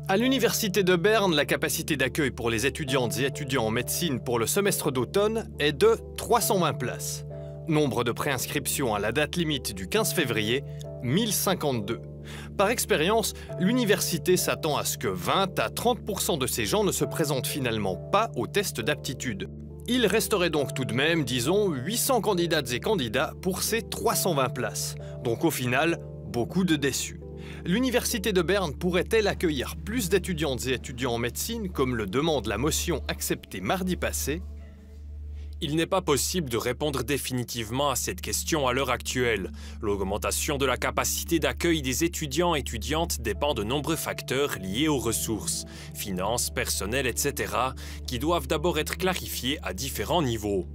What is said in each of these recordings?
À l'Université de Berne, la capacité d'accueil pour les étudiantes et étudiants en médecine pour le semestre d'automne est de 320 places. Nombre de préinscriptions à la date limite du 15 février, 1052. Par expérience, l'université s'attend à ce que 20 à 30% de ces gens ne se présentent finalement pas au test d'aptitude. Il resterait donc tout de même, disons, 800 candidates et candidats pour ces 320 places. Donc au final, beaucoup de déçus. L'Université de Berne pourrait-elle accueillir plus d'étudiantes et étudiants en médecine, comme le demande la motion acceptée mardi passé? Il n'est pas possible de répondre définitivement à cette question à l'heure actuelle. L'augmentation de la capacité d'accueil des étudiants et étudiantes dépend de nombreux facteurs liés aux ressources, finances, personnel, etc., qui doivent d'abord être clarifiés à différents niveaux.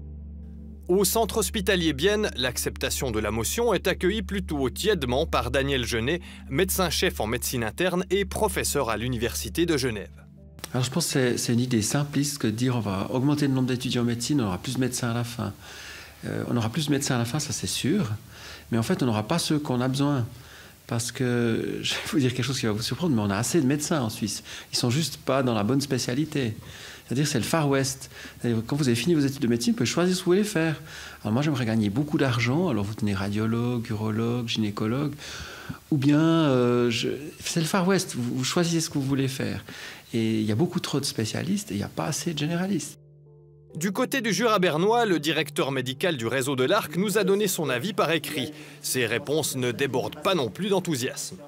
Au centre hospitalier Bienne, l'acceptation de la motion est accueillie plutôt tièdement par Daniel Genet, médecin-chef en médecine interne et professeur à l'Université de Genève. Alors je pense que c'est une idée simpliste que de dire on va augmenter le nombre d'étudiants en médecine, on aura plus de médecins à la fin. On aura plus de médecins à la fin, ça c'est sûr, mais en fait on n'aura pas ceux qu'on a besoin. Parce que, je vais vous dire quelque chose qui va vous surprendre, mais on a assez de médecins en Suisse. Ils ne sont juste pas dans la bonne spécialité. C'est-à-dire c'est le Far West. Quand vous avez fini vos études de médecine, vous pouvez choisir ce que vous voulez faire. Alors moi j'aimerais gagner beaucoup d'argent, alors vous tenez radiologue, urologue, gynécologue, ou bien c'est le Far West, vous choisissez ce que vous voulez faire. Et il y a beaucoup trop de spécialistes et il n'y a pas assez de généralistes. Du côté du Jura bernois, le directeur médical du réseau de l'Arc nous a donné son avis par écrit. Ses réponses ne débordent pas non plus d'enthousiasme.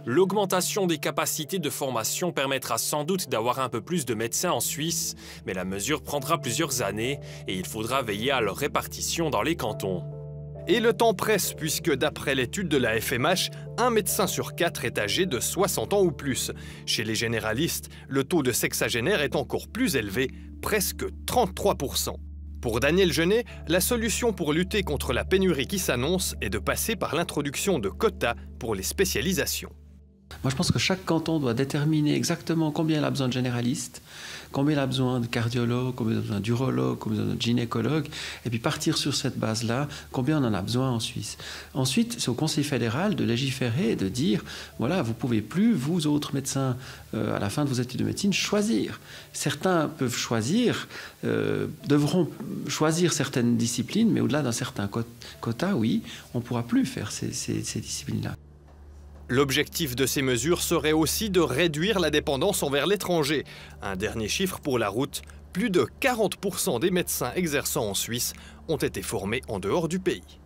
L'augmentation des capacités de formation permettra sans doute d'avoir un peu plus de médecins en Suisse, mais la mesure prendra plusieurs années et il faudra veiller à leur répartition dans les cantons. Et le temps presse puisque d'après l'étude de la FMH, un médecin sur 4 est âgé de 60 ans ou plus. Chez les généralistes, le taux de sexagénaire est encore plus élevé, presque 33%. Pour Daniel Genet, la solution pour lutter contre la pénurie qui s'annonce est de passer par l'introduction de quotas pour les spécialisations. Moi, je pense que chaque canton doit déterminer exactement combien il a besoin de généralistes, combien il a besoin de cardiologues, combien il a besoin d'urologues, combien il a besoin de gynécologues, et puis partir sur cette base-là, combien on en a besoin en Suisse. Ensuite, c'est au Conseil fédéral de légiférer et de dire, voilà, vous ne pouvez plus, vous autres médecins, à la fin de vos études de médecine, choisir. Certains peuvent choisir, devront choisir certaines disciplines, mais au-delà d'un certain quota, oui, on ne pourra plus faire ces disciplines-là. L'objectif de ces mesures serait aussi de réduire la dépendance envers l'étranger. Un dernier chiffre pour la route, plus de 40% des médecins exerçant en Suisse ont été formés en dehors du pays.